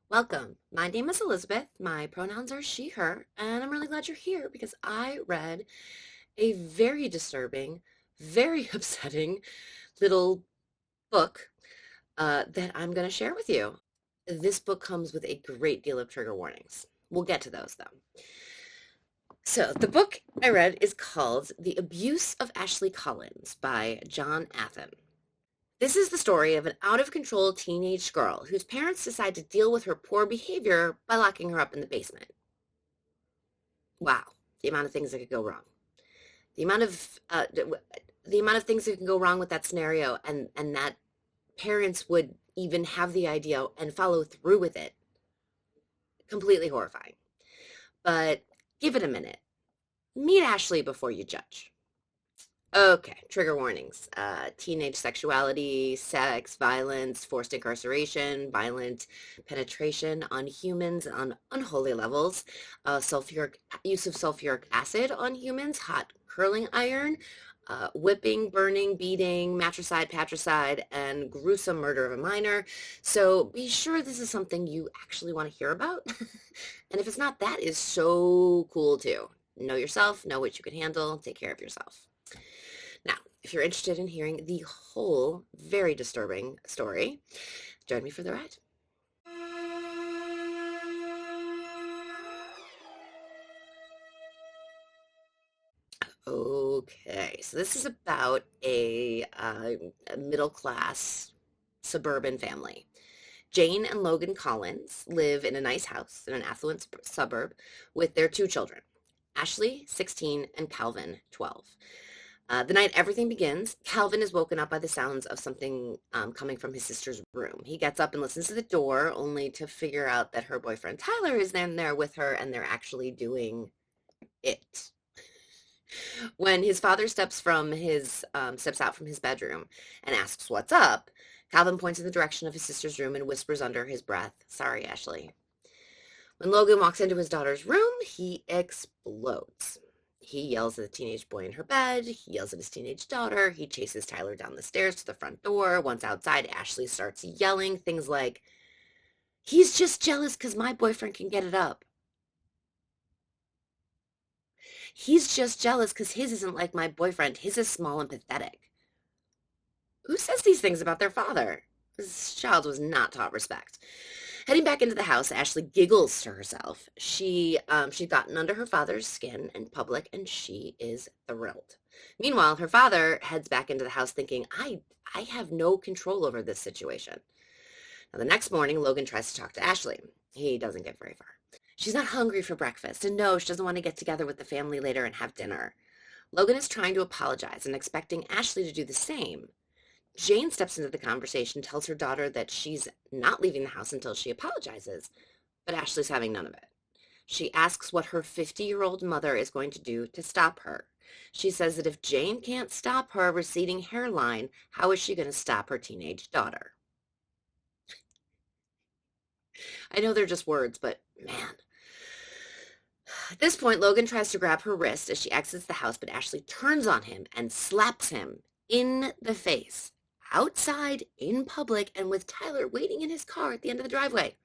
Welcome. My name is Elizabeth. My pronouns are she, her, and I'm really glad you're here because I read a very disturbing, very upsetting little book that I'm going to share with you. This book comes with a great deal of trigger warnings. We'll get to those though. So, the book I read is called The Abuse of Ashley Collins by Jon Ethan. This is the story of an out-of-control teenage girl whose parents decide to deal with her poor behavior by locking her up in the basement. Wow, the amount of things that could go wrong. The amount of the amount of things that can go wrong with that scenario, and that parents would even have the idea and follow through with it. Completely horrifying. But give it a minute. Meet Ashley before you judge. Okay, trigger warnings. Teenage sexuality, sex, violence, forced incarceration, violent penetration on humans on unholy levels, use of sulfuric acid on humans, hot curling iron, whipping, burning, beating, matricide, patricide, and gruesome murder of a minor. So be sure this is something you actually want to hear about. And if it's not, that is so cool too. Know yourself, know what you can handle, take care of yourself. Now, if you're interested in hearing the whole very disturbing story, join me for the ride. Okay, so this is about a middle-class suburban family. Jane and Logan Collins live in a nice house in an affluent suburb with their two children, Ashley, 16, and Calvin, 12. The night everything begins, Calvin is woken up by the sounds of something coming from his sister's room. He gets up and listens to the door, only to figure out that her boyfriend Tyler is in there with her, and they're actually doing it. When his father steps out from his bedroom and asks what's up, Calvin points in the direction of his sister's room and whispers under his breath, "Sorry, Ashley." When Logan walks into his daughter's room, he explodes. He yells at the teenage boy in her bed. He yells at his teenage daughter. He chases Tyler down the stairs to the front door. Once outside, Ashley starts yelling things like, "He's just jealous because my boyfriend can get it up. He's just jealous because his isn't like my boyfriend. His is small and pathetic." Who says these things about their father? This child was not taught respect. Heading back into the house, Ashley giggles to herself. She'd gotten under her father's skin in public, and she is thrilled. Meanwhile, her father heads back into the house thinking, I have no control over this situation. Now, the next morning, Logan tries to talk to Ashley. He doesn't get very far. She's not hungry for breakfast, and no, she doesn't want to get together with the family later and have dinner. Logan is trying to apologize and expecting Ashley to do the same. Jane steps into the conversation, tells her daughter that she's not leaving the house until she apologizes, but Ashley's having none of it. She asks what her 50-year-old mother is going to do to stop her. She says that if Jane can't stop her receding hairline, how is she going to stop her teenage daughter? I know they're just words, but man. At this point, Logan tries to grab her wrist as she exits the house, but Ashley turns on him and slaps him in the face, outside, in public, and with Tyler waiting in his car at the end of the driveway.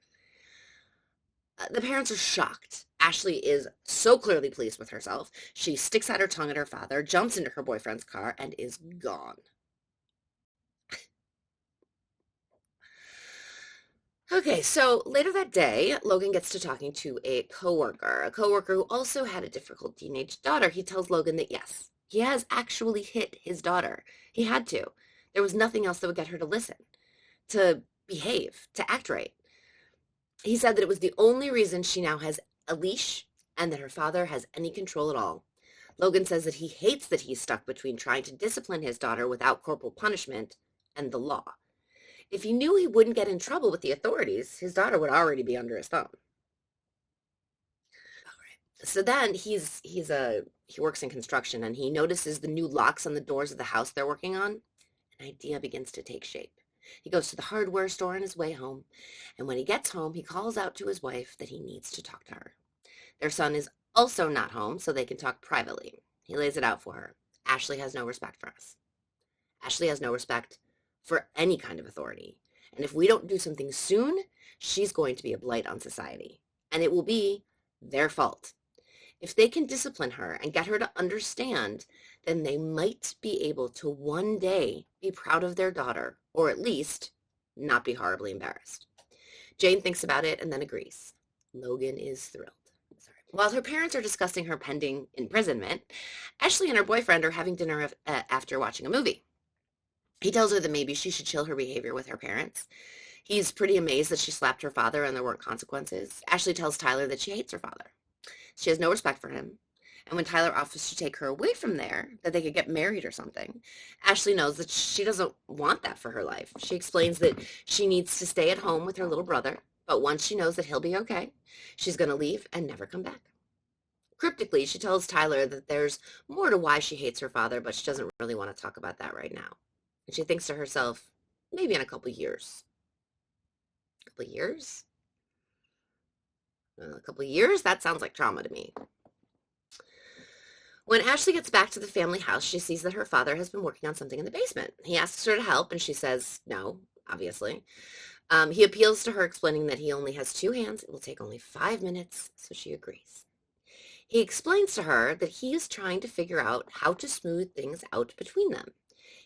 The parents are shocked. Ashley is so clearly pleased with herself. She sticks out her tongue at her father, jumps into her boyfriend's car, and is gone. Okay, so later that day, Logan gets to talking to a coworker who also had a difficult teenage daughter. He tells Logan that yes, he has actually hit his daughter. He had to. There was nothing else that would get her to listen, to behave, to act right. He said that it was the only reason she now has a leash and that her father has any control at all. Logan says that he hates that he's stuck between trying to discipline his daughter without corporal punishment and the law. If he knew he wouldn't get in trouble with the authorities, his daughter would already be under his thumb. So then he works in construction and he notices the new locks on the doors of the house they're working on. An idea begins to take shape. He goes to the hardware store on his way home, and when he gets home, he calls out to his wife that he needs to talk to her. Their son is also not home, so they can talk privately. He lays it out for her. Ashley has no respect for us. Ashley has no respect for any kind of authority. And if we don't do something soon, she's going to be a blight on society. And it will be their fault. If they can discipline her and get her to understand, then they might be able to one day be proud of their daughter, or at least not be horribly embarrassed. Jane thinks about it and then agrees. Logan is thrilled. Sorry. While her parents are discussing her pending imprisonment, Ashley and her boyfriend are having dinner after watching a movie. He tells her that maybe she should chill her behavior with her parents. He's pretty amazed that she slapped her father and there weren't consequences. Ashley tells Tyler that she hates her father. She has no respect for him. And when Tyler offers to take her away from there, that they could get married or something, Ashley knows that she doesn't want that for her life. She explains that she needs to stay at home with her little brother, but once she knows that he'll be okay, she's going to leave and never come back. Cryptically, she tells Tyler that there's more to why she hates her father, but she doesn't really want to talk about that right now. And she thinks to herself, maybe in a couple years. A couple years? A couple years? That sounds like trauma to me. When Ashley gets back to the family house, she sees that her father has been working on something in the basement. He asks her to help, and she says no, obviously. He appeals to her, explaining that he only has 2 hands. It will take only 5 minutes, so she agrees. He explains to her that he is trying to figure out how to smooth things out between them.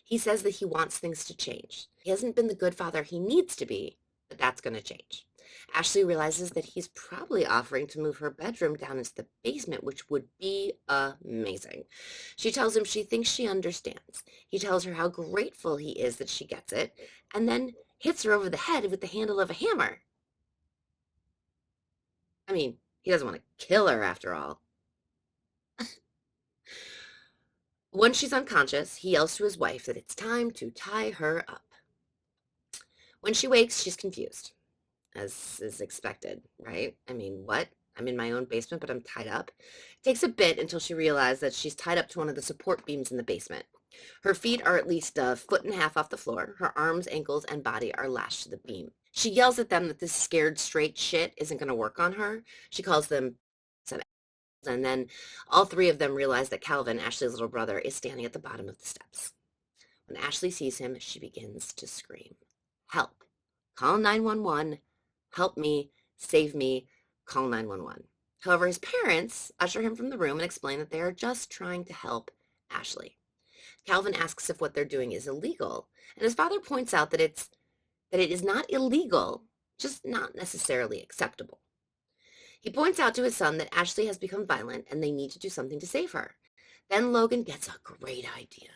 He says that he wants things to change. He hasn't been the good father he needs to be, but that's going to change. Ashley realizes that he's probably offering to move her bedroom down into the basement, which would be amazing. She tells him she thinks she understands. He tells her how grateful he is that she gets it, and then hits her over the head with the handle of a hammer. I mean, he doesn't want to kill her after all. Once she's unconscious, he yells to his wife that it's time to tie her up. When she wakes, she's confused, as is expected, right? I mean, what? I'm in my own basement, but I'm tied up. It takes a bit until she realizes that she's tied up to one of the support beams in the basement. Her feet are at least 1.5 feet off the floor. Her arms, ankles, and body are lashed to the beam. She yells at them that this scared straight shit isn't going to work on her. She calls them, and then all 3 of them realize that Calvin, Ashley's little brother, is standing at the bottom of the steps. When Ashley sees him, she begins to scream. Help. Call 911. Help me. Save me. Call 911. However, his parents usher him from the room and explain that they are just trying to help Ashley. Calvin asks if what they're doing is illegal, and his father points out that it is not illegal, just not necessarily acceptable. He points out to his son that Ashley has become violent and they need to do something to save her. Then Logan gets a great idea.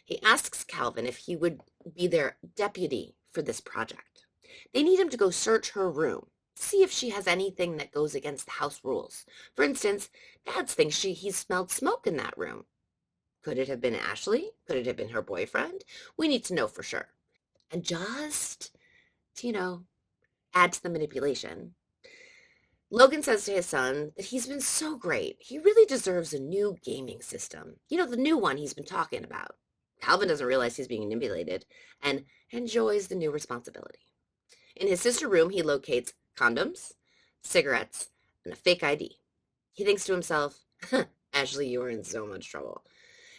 He asks Calvin if he would be their deputy for this project. They need him to go search her room, see if she has anything that goes against the house rules. For instance, Dad thinks he smelled smoke in that room. Could it have been Ashley? Could it have been her boyfriend? We need to know for sure. And just to, add to the manipulation, Logan says to his son that he's been so great. He really deserves a new gaming system. The new one he's been talking about. Calvin doesn't realize he's being manipulated and enjoys the new responsibility. In his sister's room, he locates condoms, cigarettes, and a fake ID. He thinks to himself, Ashley, you are in so much trouble.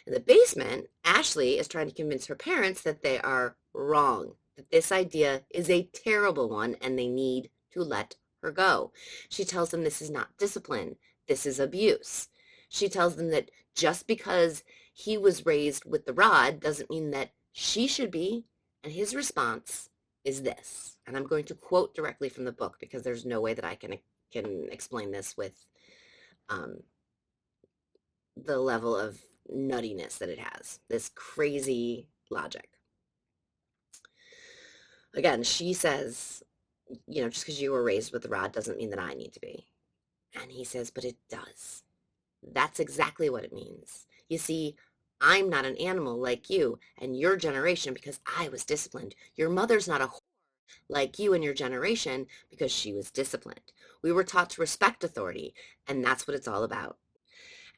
In the basement, Ashley is trying to convince her parents that they are wrong, that this idea is a terrible one and they need to let her go. She tells them this is not discipline, this is abuse. She tells them that just because he was raised with the rod doesn't mean that she should be, and his response is this. And I'm going to quote directly from the book because there's no way that I can explain this with the level of nuttiness that it has, this crazy logic. Again, she says, just because you were raised with the rod doesn't mean that I need to be. And he says, but it does. That's exactly what it means. You see, I'm not an animal like you and your generation because I was disciplined. Your mother's not a whore like you and your generation because she was disciplined. We were taught to respect authority, and that's what it's all about.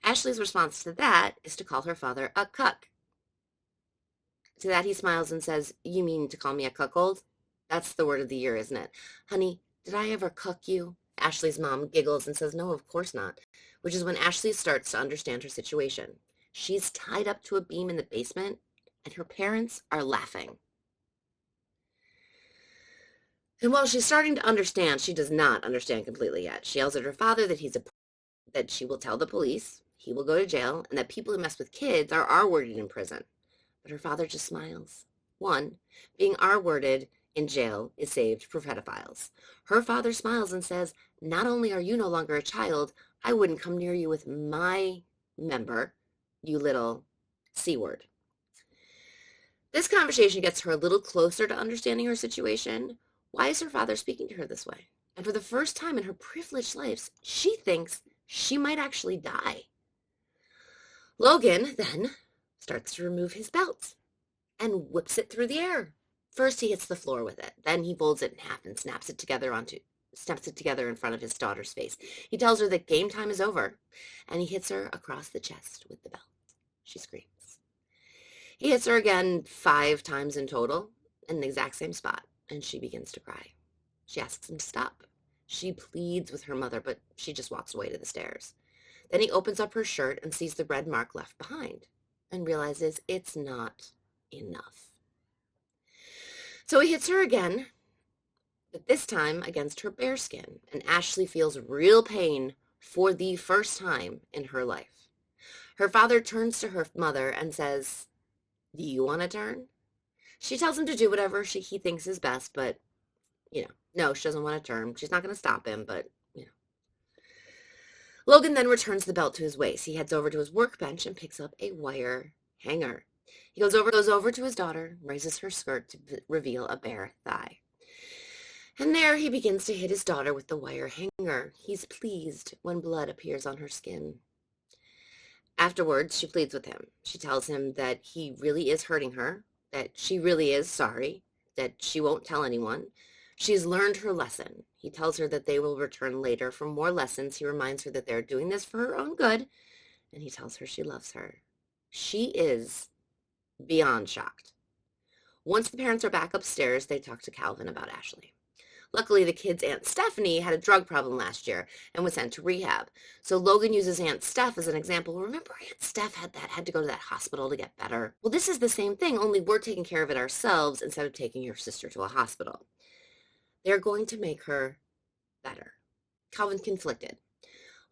Ashley's response to that is to call her father a cuck. To that he smiles and says, you mean to call me a cuckold? That's the word of the year, isn't it? Honey, did I ever cuck you? Ashley's mom giggles and says, no, of course not, which is when Ashley starts to understand her situation. She's tied up to a beam in the basement, and her parents are laughing. And while she's starting to understand, she does not understand completely yet. She yells at her father that she will tell the police, he will go to jail, and that people who mess with kids are R-worded in prison. But her father just smiles. One, being R-worded in jail is saved for pedophiles. Her father smiles and says, not only are you no longer a child, I wouldn't come near you with my member, you little C-word. This conversation gets her a little closer to understanding her situation. Why is her father speaking to her this way? And for the first time in her privileged life, she thinks she might actually die. Logan then starts to remove his belt and whips it through the air. First, he hits the floor with it. Then he folds it in half and snaps it together in front of his daughter's face. He tells her that game time is over, and he hits her across the chest with the belt. She screams. He hits her again 5 times in total in the exact same spot, and she begins to cry. She asks him to stop. She pleads with her mother, but she just walks away to the stairs. Then he opens up her shirt and sees the red mark left behind and realizes it's not enough. So he hits her again, but this time against her bare skin, and Ashley feels real pain for the first time in her life. Her father turns to her mother and says, do you want to turn? She tells him to do whatever he thinks is best, but, no, she doesn't want to turn. She's not going to stop him, but, Logan then returns the belt to his waist. He heads over to his workbench and picks up a wire hanger. He goes over to his daughter, raises her skirt to reveal a bare thigh. And there he begins to hit his daughter with the wire hanger. He's pleased when blood appears on her skin. Afterwards, she pleads with him. She tells him that he really is hurting her, that she really is sorry, that she won't tell anyone. She's learned her lesson. He tells her that they will return later for more lessons. He reminds her that they're doing this for her own good, and he tells her she loves her. She is beyond shocked. Once the parents are back upstairs, they talk to Calvin about Ashley. Luckily, the kid's Aunt Stephanie had a drug problem last year and was sent to rehab. So Logan uses Aunt Steph as an example. Remember Aunt Steph had to go to that hospital to get better? Well, this is the same thing, only we're taking care of it ourselves instead of taking your sister to a hospital. They're going to make her better. Calvin's conflicted.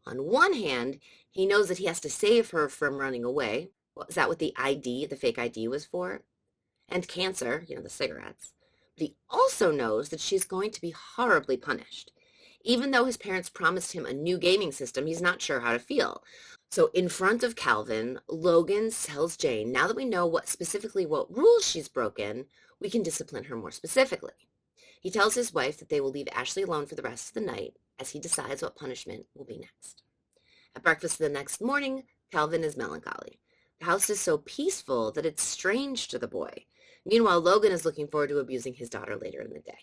On one hand, he knows that he has to save her from running away. Well, is that what the fake ID was for? And cancer, the cigarettes. But he also knows that she's going to be horribly punished. Even though his parents promised him a new gaming system, he's not sure how to feel. So in front of Calvin, Logan tells Jane, now that we know what rules she's broken, we can discipline her more specifically. He tells his wife that they will leave Ashley alone for the rest of the night as he decides what punishment will be next. At breakfast the next morning, Calvin is melancholy. The house is so peaceful that it's strange to the boy. Meanwhile, Logan is looking forward to abusing his daughter later in the day.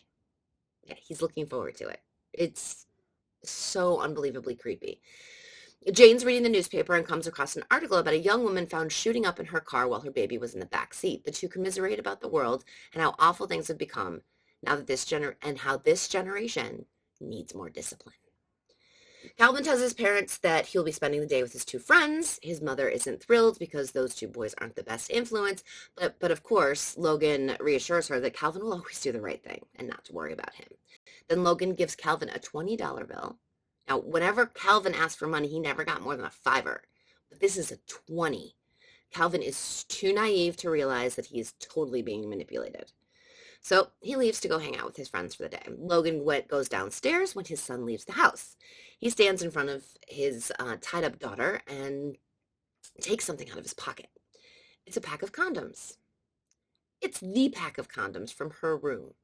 Yeah, he's looking forward to it. It's so unbelievably creepy. Jane's reading the newspaper and comes across an article about a young woman found shooting up in her car while her baby was in the back seat. The two commiserate about the world and how awful things have become now that how this generation needs more discipline. Calvin tells his parents that he'll be spending the day with his 2 friends. His mother isn't thrilled because those 2 boys aren't the best influence. But of course, Logan reassures her that Calvin will always do the right thing and not to worry about him. Then Logan gives Calvin a $20 bill. Now, whenever Calvin asked for money, he never got more than a $5. But this is a 20. Calvin is too naive to realize that he is totally being manipulated. So he leaves to go hang out with his friends for the day. Logan goes downstairs when his son leaves the house. He stands in front of his tied-up daughter and takes something out of his pocket. It's a pack of condoms. It's the pack of condoms from her room.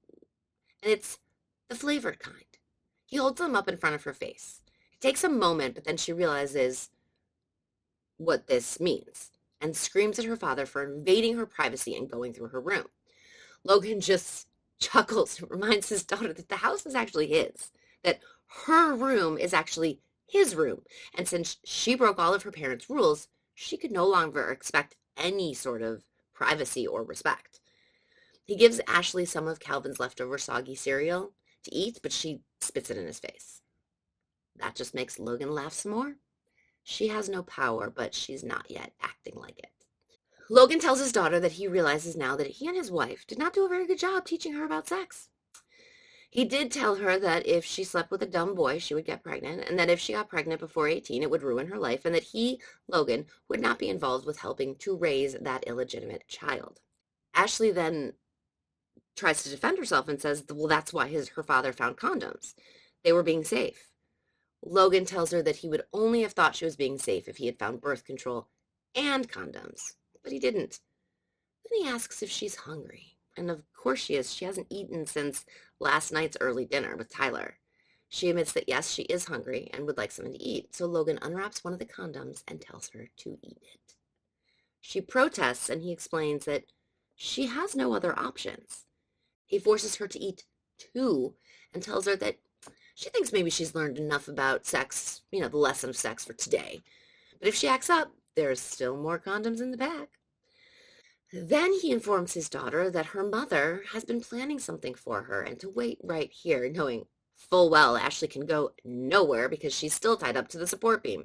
And it's the flavored kind. He holds them up in front of her face. It takes a moment, but then she realizes what this means and screams at her father for invading her privacy and going through her room. Logan just chuckles and reminds his daughter that the house is actually his, that her room is actually his room. And since she broke all of her parents' rules, she could no longer expect any sort of privacy or respect. He gives Ashley some of Calvin's leftover soggy cereal to eat, but she spits it in his face. That just makes Logan laugh some more. She has no power, but she's not yet acting like it. Logan tells his daughter that he realizes now that he and his wife did not do a very good job teaching her about sex. He did tell her that if she slept with a dumb boy, she would get pregnant, and that if she got pregnant before 18, it would ruin her life, and that he, Logan, would not be involved with helping to raise that illegitimate child. Ashley then tries to defend herself and says, well, that's why her father found condoms. They were being safe. Logan tells her that he would only have thought she was being safe if he had found birth control and condoms, but he didn't. Then he asks if she's hungry. And of course she is. She hasn't eaten since last night's early dinner with Tyler. She admits that yes, she is hungry and would like something to eat, so Logan unwraps one of the condoms and tells her to eat it. She protests and he explains that she has no other options. He forces her to eat two and tells her that she thinks maybe she's learned enough about sex, the lesson of sex for today. But if she acts up, there's still more condoms in the bag. Then he informs his daughter that her mother has been planning something for her and to wait right here, knowing full well Ashley can go nowhere because she's still tied up to the support beam.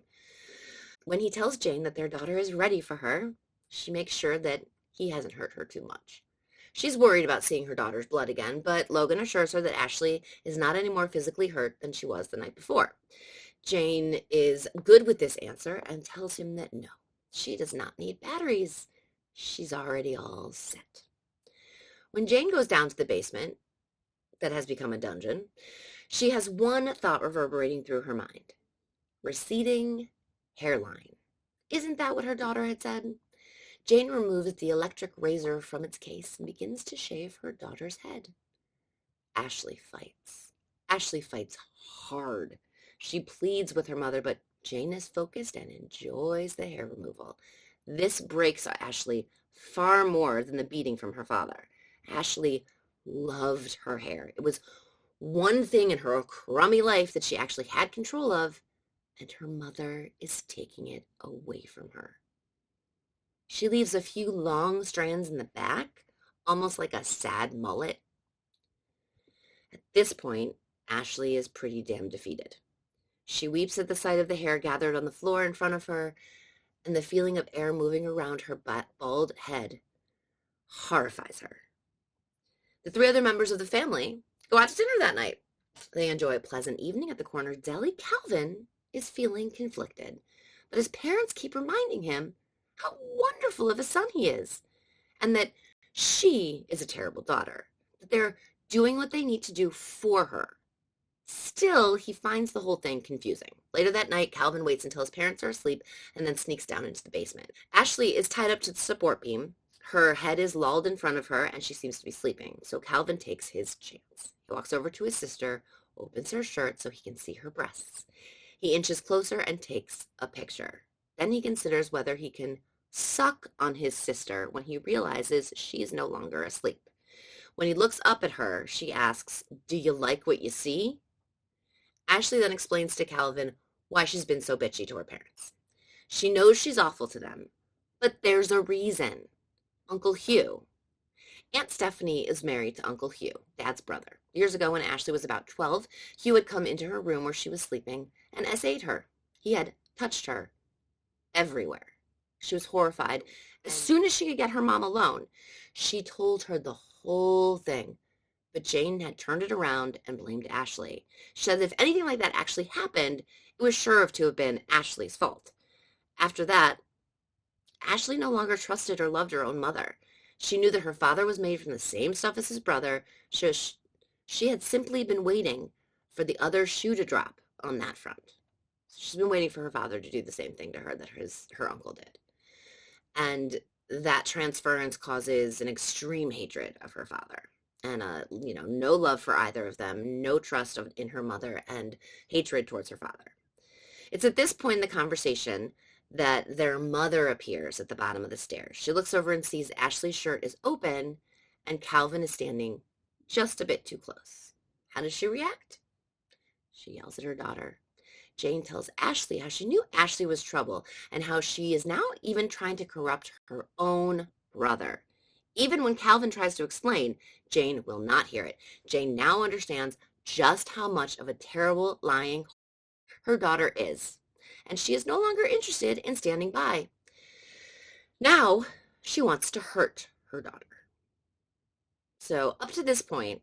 When he tells Jane that their daughter is ready for her, she makes sure that he hasn't hurt her too much. She's worried about seeing her daughter's blood again, but Logan assures her that Ashley is not any more physically hurt than she was the night before. Jane is good with this answer and tells him that no, she does not need batteries. She's already all set. When Jane goes down to the basement, that has become a dungeon, she has one thought reverberating through her mind. Receding hairline. Isn't that what her daughter had said? Jane removes the electric razor from its case and begins to shave her daughter's head. Ashley fights. Ashley fights hard. She pleads with her mother, but Jane is focused and enjoys the hair removal. This breaks Ashley far more than the beating from her father. Ashley loved her hair. It was one thing in her crummy life that she actually had control of, and her mother is taking it away from her. She leaves a few long strands in the back, almost like a sad mullet. At this point, Ashley is pretty damn defeated. She weeps at the sight of the hair gathered on the floor in front of her, and the feeling of air moving around her bald head horrifies her. The three other members of the family go out to dinner that night. They enjoy a pleasant evening at the corner deli. Calvin is feeling conflicted, but his parents keep reminding him how wonderful of a son he is, and that she is a terrible daughter, that they're doing what they need to do for her. Still, he finds the whole thing confusing. Later that night, Calvin waits until his parents are asleep and then sneaks down into the basement. Ashley is tied up to the support beam. Her head is lolled in front of her, and she seems to be sleeping, so Calvin takes his chance. He walks over to his sister, opens her shirt so he can see her breasts. He inches closer and takes a picture. Then he considers whether he can suck on his sister when he realizes she is no longer asleep. When he looks up at her, she asks, "Do you like what you see?" Ashley then explains to Calvin why she's been so bitchy to her parents. She knows she's awful to them, but there's a reason. Uncle Hugh. Aunt Stephanie is married to Uncle Hugh, Dad's brother. Years ago, when Ashley was about 12, Hugh had come into her room where she was sleeping and essayed her. He had touched her everywhere. She was horrified. As soon as she could get her mom alone, she told her the whole thing. But Jane had turned it around and blamed Ashley. She said that if anything like that actually happened, it was sure to have been Ashley's fault. After that, Ashley no longer trusted or loved her own mother. She knew that her father was made from the same stuff as his brother. She had simply been waiting for the other shoe to drop on that front. She's been waiting for her father to do the same thing to her that her uncle did. And that transference causes an extreme hatred of her father. And no love for either of them, no trust in her mother, and hatred towards her father. It's at this point in the conversation that their mother appears at the bottom of the stairs. She looks over and sees Ashley's shirt is open and Calvin is standing just a bit too close. How does she react? She yells at her daughter. Jane tells Ashley how she knew Ashley was trouble and how she is now even trying to corrupt her own brother. Even when Calvin tries to explain, Jane will not hear it. Jane now understands just how much of a terrible lying her daughter is, and she is no longer interested in standing by. Now she wants to hurt her daughter. So up to this point,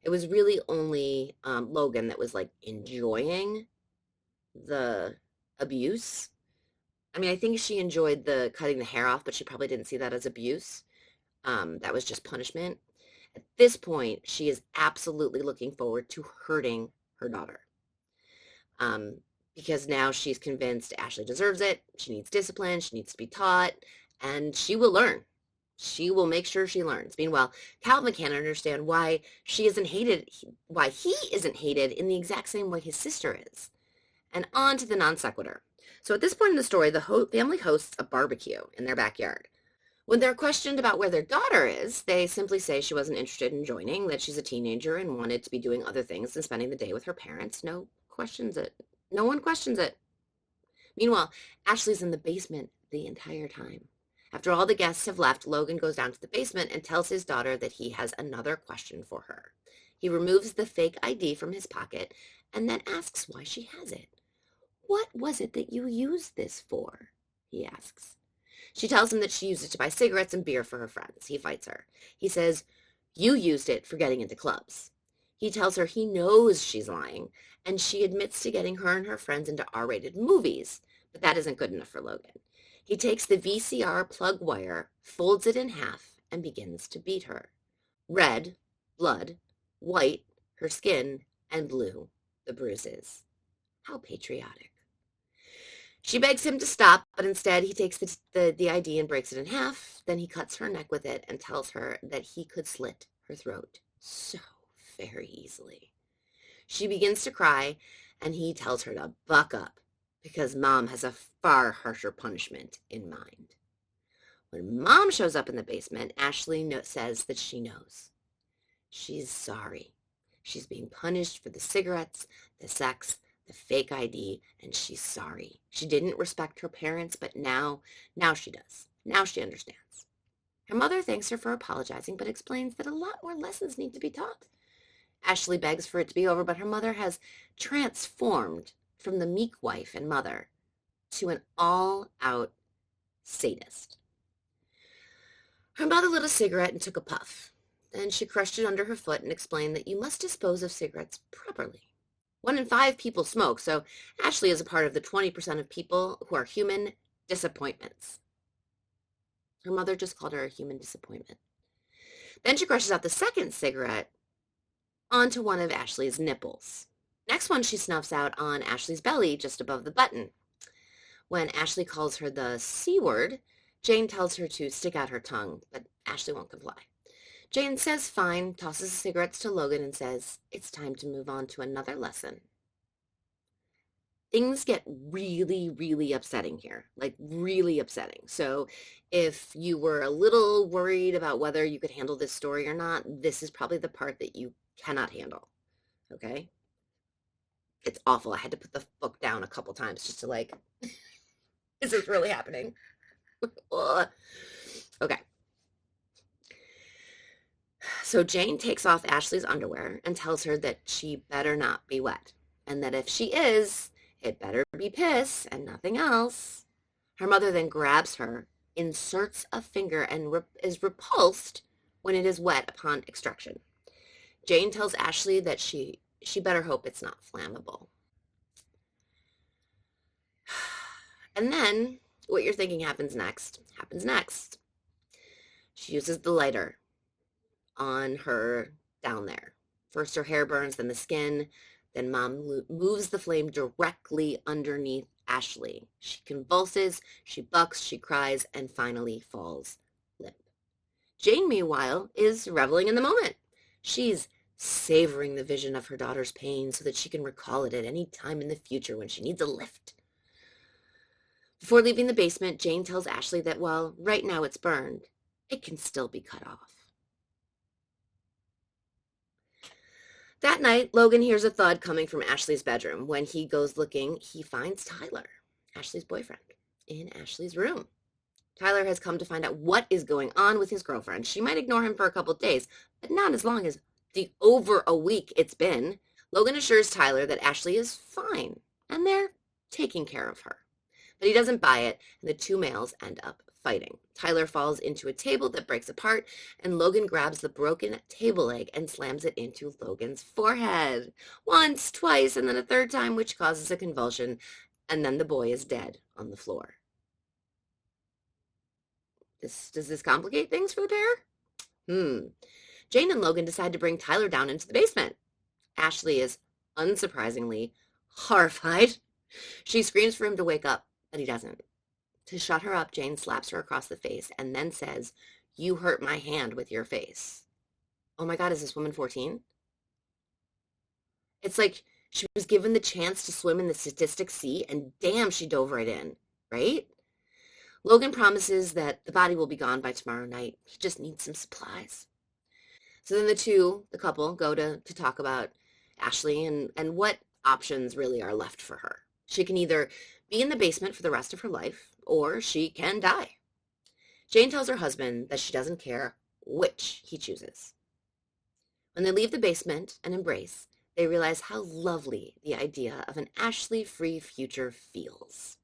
It was really only Logan that was like enjoying the abuse. I mean, I think she enjoyed the cutting the hair off, but she probably didn't see that as abuse. That was just punishment. At this point, she is absolutely looking forward to hurting her daughter. Um, because now she's convinced Ashley deserves it. She needs discipline. She needs to be taught, and she will learn. She will make sure she learns. Meanwhile, Calvin can't understand why she isn't hated, why he isn't hated in the exact same way his sister is. And on to the non sequitur. So at this point in the story, the family hosts a barbecue in their backyard. When they're questioned about where their daughter is, they simply say she wasn't interested in joining, that she's a teenager and wanted to be doing other things than spending the day with her parents. No one questions it. Meanwhile, Ashley's in the basement the entire time. After all the guests have left, Logan goes down to the basement and tells his daughter that he has another question for her. He removes the fake ID from his pocket and then asks why she has it. "What was it that you used this for?" he asks. She tells him that she used it to buy cigarettes and beer for her friends. He fights her. He says, "You used it for getting into clubs." He tells her he knows she's lying, and she admits to getting her and her friends into R-rated movies, but that isn't good enough for Logan. He takes the VCR plug wire, folds it in half, and begins to beat her. Red, blood; white, her skin; and blue, the bruises. How patriotic. She begs him to stop, but instead he takes the ID and breaks it in half. Then he cuts her neck with it and tells her that he could slit her throat so very easily. She begins to cry, and he tells her to buck up because Mom has a far harsher punishment in mind. When Mom shows up in the basement, Ashley says that she knows. She's sorry. She's being punished for the cigarettes, the sex, the fake ID, and she's sorry. She didn't respect her parents, but now she does. Now she understands. Her mother thanks her for apologizing, but explains that a lot more lessons need to be taught. Ashley begs for it to be over, but her mother has transformed from the meek wife and mother to an all-out sadist. Her mother lit a cigarette and took a puff. Then she crushed it under her foot and explained that you must dispose of cigarettes properly. 1 in 5 people smoke, so Ashley is a part of the 20% of people who are human disappointments. Her mother just called her a human disappointment. Then she crushes out the second cigarette onto one of Ashley's nipples. Next one she snuffs out on Ashley's belly just above the button. When Ashley calls her the C word, Jane tells her to stick out her tongue, but Ashley won't comply. Jane says fine, tosses the cigarettes to Logan, and says it's time to move on to another lesson. Things get really, really upsetting here, like really upsetting. So if you were a little worried about whether you could handle this story or not, this is probably the part that you cannot handle, okay? It's awful. I had to put the book down a couple times just to like, is this really happening? Okay. So Jane takes off Ashley's underwear and tells her that she better not be wet, and that if she is, it better be piss and nothing else. Her mother then grabs her, inserts a finger, and is repulsed when it is wet upon extraction. Jane tells Ashley that she better hope it's not flammable. And then what you're thinking happens next. She uses the lighter on her down there. First her hair burns, then the skin, then Mom moves the flame directly underneath Ashley. She convulses, she bucks, she cries, and finally falls limp. Jane, meanwhile, is reveling in the moment. She's savoring the vision of her daughter's pain so that she can recall it at any time in the future when she needs a lift. Before leaving the basement, Jane tells Ashley that while right now it's burned, it can still be cut off. That night, Logan hears a thud coming from Ashley's bedroom. When he goes looking, he finds Tyler, Ashley's boyfriend, in Ashley's room. Tyler has come to find out what is going on with his girlfriend. She might ignore him for a couple of days, but not as long as the over a week it's been. Logan assures Tyler that Ashley is fine, and they're taking care of her. But he doesn't buy it, and the two males end up fighting. Tyler falls into a table that breaks apart, and Logan grabs the broken table leg and slams it into Logan's forehead. Once, twice, and then a third time, which causes a convulsion, and then the boy is dead on the floor. Does this complicate things for the pair? Jane and Logan decide to bring Tyler down into the basement. Ashley is, unsurprisingly, horrified. She screams for him to wake up, but he doesn't. To shut her up, Jane slaps her across the face and then says, "You hurt my hand with your face." Oh my God, is this woman 14? It's like she was given the chance to swim in the sadistic sea, and damn, she dove right in, right? Logan promises that the body will be gone by tomorrow night. He just needs some supplies. So then the couple, go to talk about Ashley and what options really are left for her. She can either be in the basement for the rest of her life, or she can die. Jane tells her husband that she doesn't care which he chooses. When they leave the basement and embrace, they realize how lovely the idea of an Ashley-free future feels.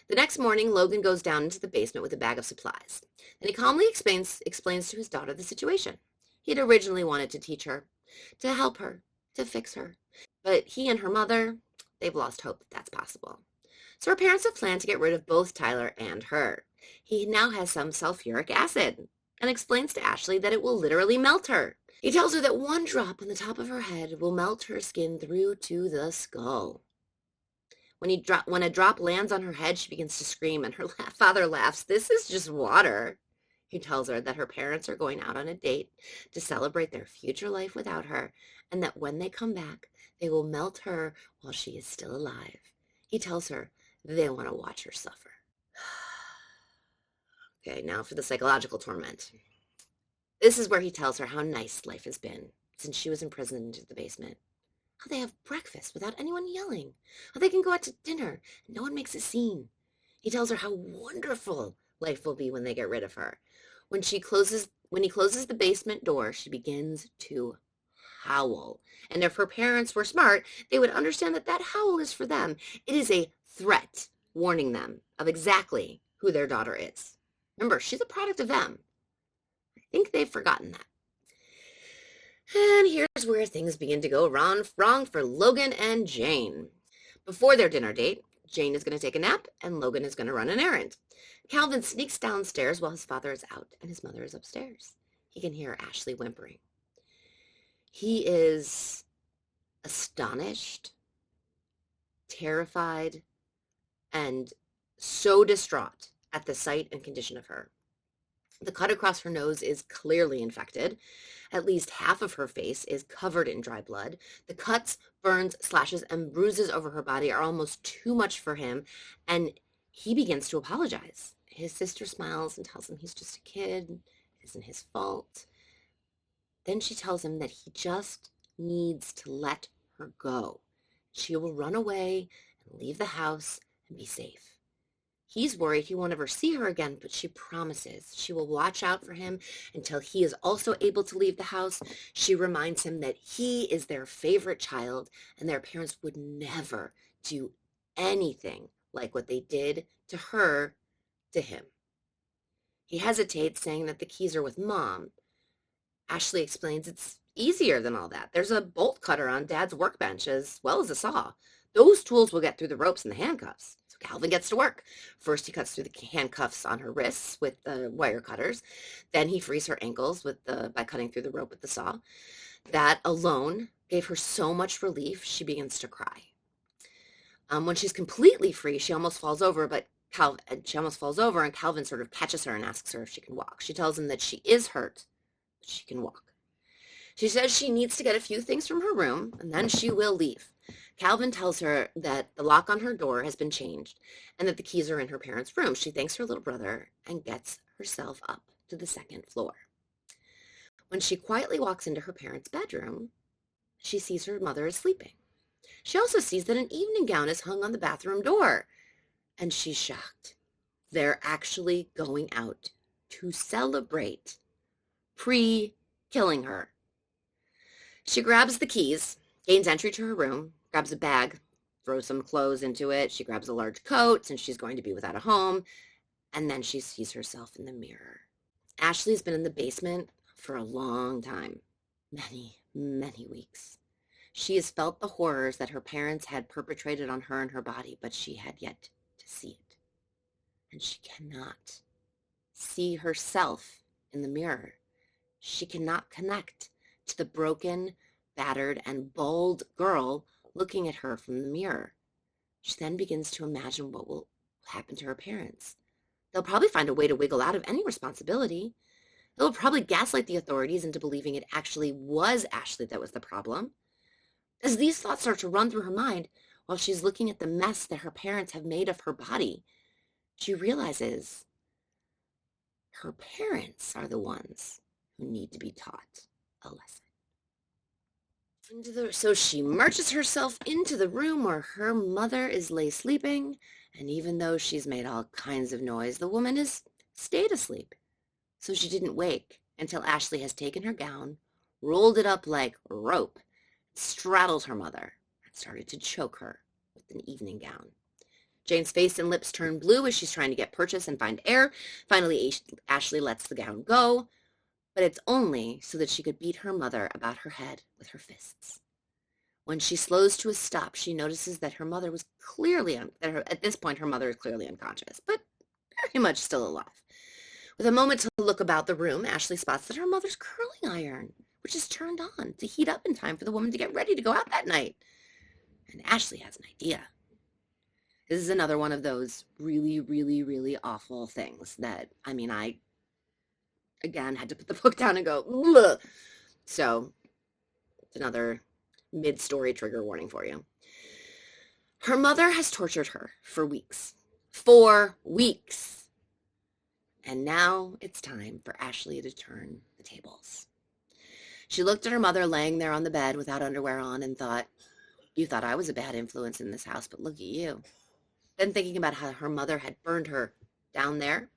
The next morning, Logan goes down into the basement with a bag of supplies. Then he calmly explains to his daughter the situation. He had originally wanted to teach her, to help her, to fix her. But he and her mother, they've lost hope that that's possible. So her parents have planned to get rid of both Tyler and her. He now has some sulfuric acid and explains to Ashley that it will literally melt her. He tells her that one drop on the top of her head will melt her skin through to the skull. When a drop lands on her head, she begins to scream, and her father laughs. "This is just water." He tells her that her parents are going out on a date to celebrate their future life without her, and that when they come back, they will melt her while she is still alive. He tells her they want to watch her suffer. Okay, now for the psychological torment. This is where he tells her how nice life has been since she was imprisoned in the basement. How they have breakfast without anyone yelling. How they can go out to dinner and no one makes a scene. He tells her how wonderful life will be when they get rid of her. When he closes the basement door, she begins to howl. And if her parents were smart, they would understand that howl is for them. It is a threat, warning them of exactly who their daughter is. Remember, she's a product of them. I think they've forgotten that. And here's where things begin to go wrong for Logan and Jane. Before their dinner date, Jane is going to take a nap and Logan is going to run an errand. Calvin sneaks downstairs while his father is out and his mother is upstairs. He can hear Ashley whimpering. He is astonished, terrified, and so distraught at the sight and condition of her. The cut across her nose is clearly infected. At least half of her face is covered in dry blood. The cuts, burns, slashes, and bruises over her body are almost too much for him, and he begins to apologize. His sister smiles and tells him he's just a kid. It isn't his fault. Then she tells him that he just needs to let her go. She will run away and leave the house and be safe. He's worried he won't ever see her again, but she promises she will watch out for him until he is also able to leave the house. She reminds him that he is their favorite child and their parents would never do anything like what they did to her to him. He hesitates, saying that the keys are with Mom. Ashley explains it's easier than all that. There's a bolt cutter on Dad's workbench as well as a saw. Those tools will get through the ropes and the handcuffs. So Calvin gets to work. First, he cuts through the handcuffs on her wrists with the wire cutters. Then he frees her ankles by cutting through the rope with the saw. That alone gave her so much relief, she begins to cry. When she's completely free, she almost falls over, and Calvin sort of catches her and asks her if she can walk. She tells him that she is hurt, but she can walk. She says she needs to get a few things from her room, and then she will leave. Calvin tells her that the lock on her door has been changed and that the keys are in her parents' room. She thanks her little brother and gets herself up to the second floor. When she quietly walks into her parents' bedroom, she sees her mother is sleeping. She also sees that an evening gown is hung on the bathroom door, and she's shocked. They're actually going out to celebrate pre-killing her. She grabs the keys, gains entry to her room, grabs a bag, throws some clothes into it. She grabs a large coat since she's going to be without a home, And then she sees herself in the mirror. Ashley's been in the basement for a long time, many, many weeks. She has felt the horrors that her parents had perpetrated on her and her body, but she had yet to see it. And she cannot see herself in the mirror. She cannot connect to the broken, battered, and bald girl looking at her from the mirror. She then begins to imagine what will happen to her parents. They'll probably find a way to wiggle out of any responsibility. They'll probably gaslight the authorities into believing it actually was Ashley that was the problem. As these thoughts start to run through her mind while she's looking at the mess that her parents have made of her body, she realizes her parents are the ones who need to be taught a lesson. So she marches herself into the room where her mother is lay sleeping, and even though she's made all kinds of noise, the woman has stayed asleep. So she didn't wake until Ashley has taken her gown, rolled it up like rope, straddled her mother, and started to choke her with an evening gown. Jane's face and lips turn blue as she's trying to get purchase and find air. Finally, Ashley lets the gown go, but it's only so that she could beat her mother about her head with her fists. When she slows to a stop, she notices that her mother was clearly, at this point, her mother is clearly unconscious, but very much still alive. With a moment to look about the room, Ashley spots that her mother's curling iron, which is turned on to heat up in time for the woman to get ready to go out that night. And Ashley has an idea. This is another one of those really, really, really awful things that, I again, had to put the book down and go, ugh. So it's another mid-story trigger warning for you. Her mother has tortured her for weeks. 4 weeks. And now it's time for Ashley to turn the tables. She looked at her mother laying there on the bed without underwear on and thought, you thought I was a bad influence in this house, but look at you. Then thinking about how her mother had burned her down there,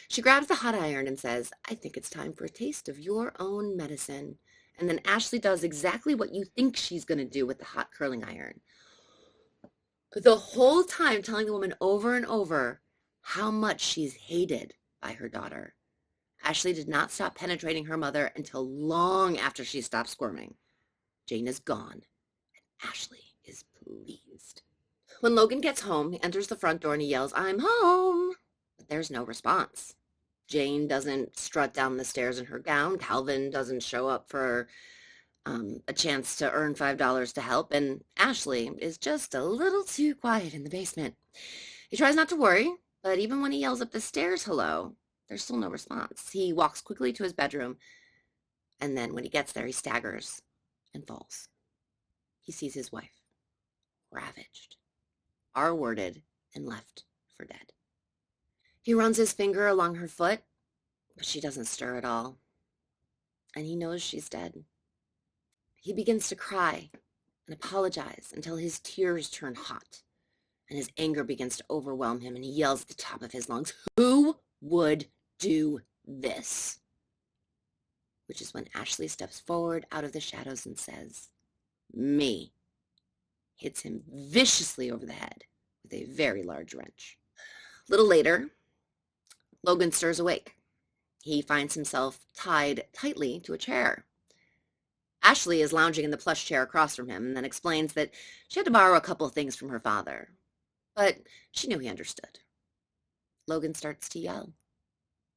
she grabs the hot iron and says, I think it's time for a taste of your own medicine. And then Ashley does exactly what you think she's going to do with the hot curling iron. The whole time telling the woman over and over how much she's hated by her daughter. Ashley did not stop penetrating her mother until long after she stopped squirming. Jane is gone, and Ashley is pleased. When Logan gets home, he enters the front door and he yells, I'm home! But there's no response. Jane doesn't strut down the stairs in her gown. Calvin doesn't show up for a chance to earn $5 to help. And Ashley is just a little too quiet in the basement. He tries not to worry, but even when he yells up the stairs, hello, there's still no response. He walks quickly to his bedroom, and then when he gets there, he staggers and falls. He sees his wife, ravaged, R-worded, and left for dead. He runs his finger along her foot, but she doesn't stir at all, and he knows she's dead. He begins to cry and apologize until his tears turn hot, and his anger begins to overwhelm him, and he yells at the top of his lungs, who would do this? Which is when Ashley steps forward out of the shadows and says, me. Hits him viciously over the head with a very large wrench. A little later, Logan stirs awake. He finds himself tied tightly to a chair. Ashley is lounging in the plush chair across from him and then explains that she had to borrow a couple of things from her father, but she knew he understood. Logan starts to yell.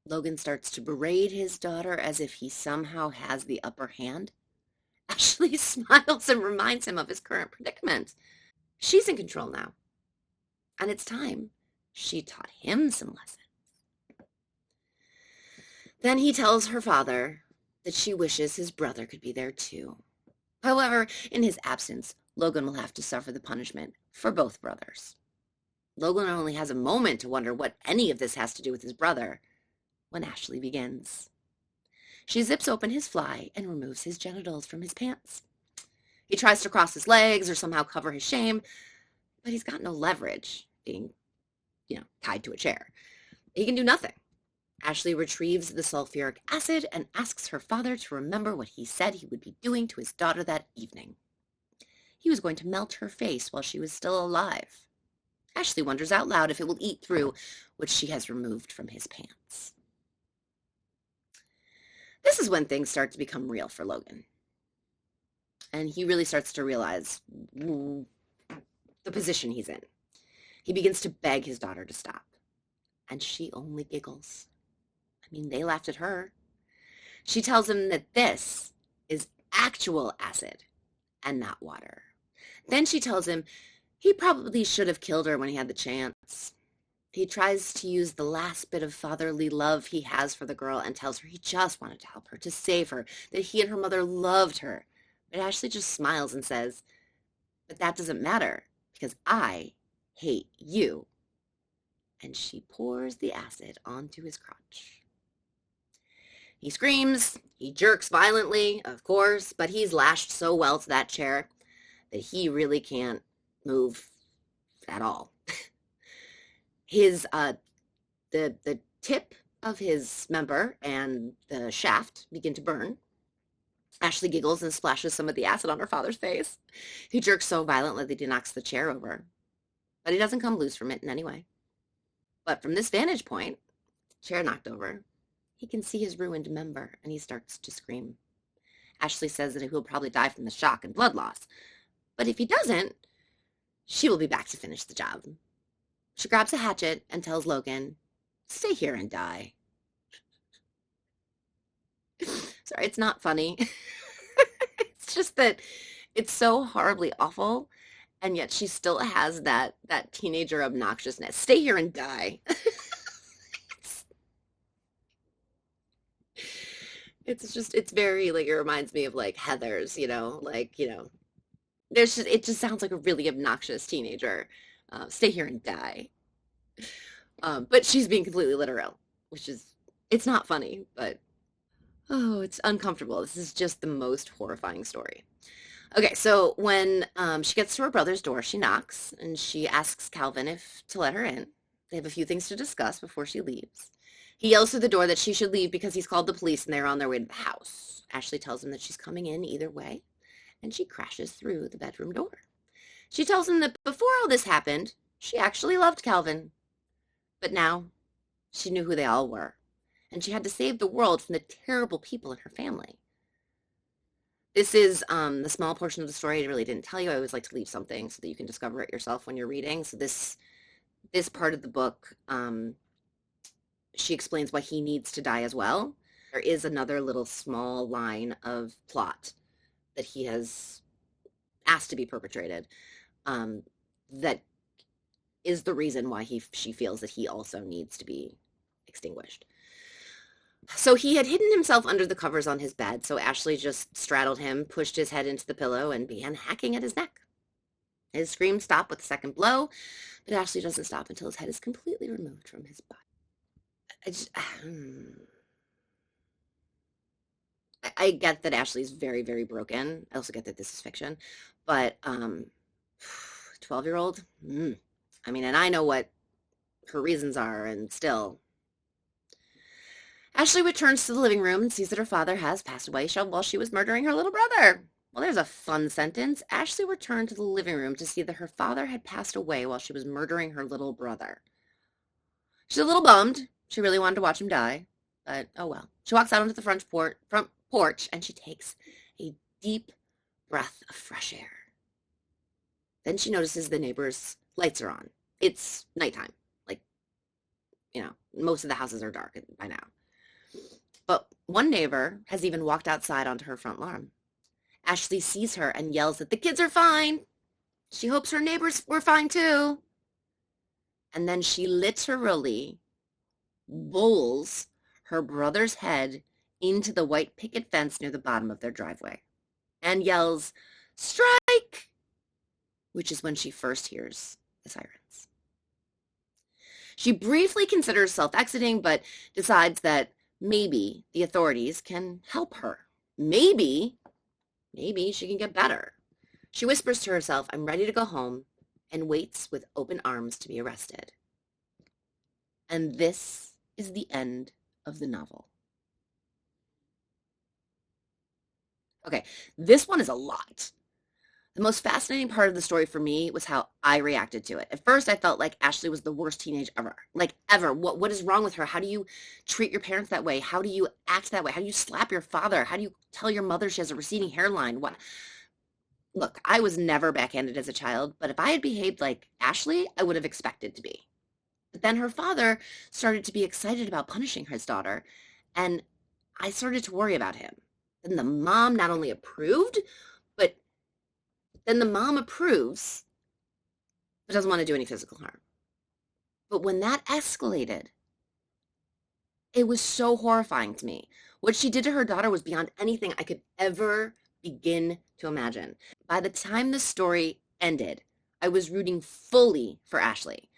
Logan starts to berate his daughter as if he somehow has the upper hand. Ashley smiles and reminds him of his current predicament. She's in control now, and it's time she taught him some lessons. Then he tells her father that she wishes his brother could be there too. However, in his absence, Logan will have to suffer the punishment for both brothers. Logan only has a moment to wonder what any of this has to do with his brother when Ashley begins. She zips open his fly and removes his genitals from his pants. He tries to cross his legs or somehow cover his shame, but he's got no leverage, being, tied to a chair. He can do nothing. Ashley retrieves the sulfuric acid and asks her father to remember what he said he would be doing to his daughter that evening. He was going to melt her face while she was still alive. Ashley wonders out loud if it will eat through what she has removed from his pants. This is when things start to become real for Logan. And he really starts to realize the position he's in. He begins to beg his daughter to stop. And she only giggles. I mean, they laughed at her. She tells him that this is actual acid and not water. Then she tells him he probably should have killed her when he had the chance. He tries to use the last bit of fatherly love he has for the girl and tells her he just wanted to help her, to save her, that he and her mother loved her. But Ashley just smiles and says, but that doesn't matter because I hate you. And she pours the acid onto his crotch. He screams, he jerks violently, of course, but he's lashed so well to that chair that he really can't move at all. His the tip of his member and the shaft begin to burn. Ashley giggles and splashes some of the acid on her father's face. He jerks so violently that he knocks the chair over, but he doesn't come loose from it in any way. But from this vantage point, chair knocked over, he can see his ruined member, and he starts to scream. Ashley says that he'll probably die from the shock and blood loss, but if he doesn't, she will be back to finish the job. She grabs a hatchet and tells Logan, stay here and die. Sorry, it's not funny. It's just that it's so horribly awful, and yet she still has that teenager obnoxiousness. Stay here and die. It's very, like, it reminds me of, like, Heathers, it just sounds like a really obnoxious teenager. Stay here and die. But she's being completely literal, it's not funny, but, oh, it's uncomfortable. This is just the most horrifying story. Okay, so when she gets to her brother's door, she knocks, and she asks Calvin if to let her in. They have a few things to discuss before she leaves. He yells through the door that she should leave because he's called the police and they're on their way to the house. Ashley tells him that she's coming in either way, and she crashes through the bedroom door. She tells him that before all this happened, she actually loved Calvin. But now, she knew who they all were, and she had to save the world from the terrible people in her family. This is the small portion of the story I really didn't tell you. I always like to leave something so that you can discover it yourself when you're reading. So this part of the book, she explains why he needs to die as well. There is another little small line of plot that he has asked to be perpetrated that is the reason why she feels that he also needs to be extinguished. So he had hidden himself under the covers on his bed, so Ashley just straddled him, pushed his head into the pillow, and began hacking at his neck. His screams stop with the second blow, but Ashley doesn't stop until his head is completely removed from his body. I get that Ashley's very, very broken. I also get that this is fiction, but 12-year-old, I mean, and I know what her reasons are, and still. Ashley returns to the living room and sees that her father has passed away while she was murdering her little brother. Well, there's a fun sentence. Ashley returned to the living room to see that her father had passed away while she was murdering her little brother. She's a little bummed. She really wanted to watch him die, but oh well. She walks out onto the front porch and she takes a deep breath of fresh air. Then she notices the neighbor's lights are on. It's nighttime. Most of the houses are dark by now. But one neighbor has even walked outside onto her front lawn. Ashley sees her and yells that the kids are fine. She hopes her neighbors were fine too. And then she literally bowls her brother's head into the white picket fence near the bottom of their driveway and yells, "Strike!" which is when she first hears the sirens. She briefly considers self-exiting, but decides that maybe the authorities can help her. Maybe she can get better. She whispers to herself, "I'm ready to go home," and waits with open arms to be arrested. And this is the end of the novel. Okay, this one is a lot. The most fascinating part of the story for me was how I reacted to it. At first, I felt like Ashley was the worst teenage ever. Like, ever. What is wrong with her? How do you treat your parents that way? How do you act that way? How do you slap your father? How do you tell your mother she has a receding hairline? What? Look, I was never backhanded as a child, but if I had behaved like Ashley, I would have expected to be. But then her father started to be excited about punishing his daughter, and I started to worry about him. Then the mom not only approved, but then the mom approves, but doesn't want to do any physical harm. But when that escalated, it was so horrifying to me. What she did to her daughter was beyond anything I could ever begin to imagine. By the time the story ended, I was rooting fully for Ashley.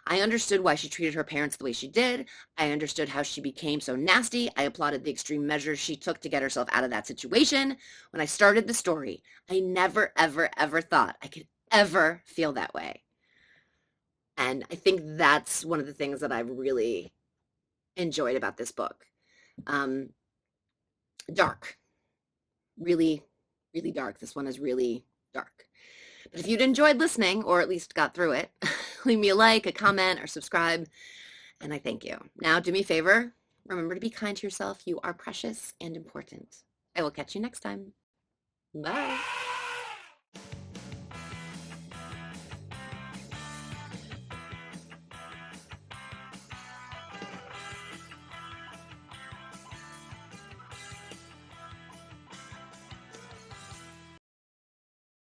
I understood why she treated her parents the way she did. I understood how she became so nasty. I applauded the extreme measures she took to get herself out of that situation. When I started the story, I never, ever, ever thought I could ever feel that way. And I think that's one of the things that I've really enjoyed about this book. Dark. Really, really dark. This one is really dark. But if you'd enjoyed listening, or at least got through it, leave me a like, a comment, or subscribe, and I thank you. Now, do me a favor. Remember to be kind to yourself. You are precious and important. I will catch you next time. Bye.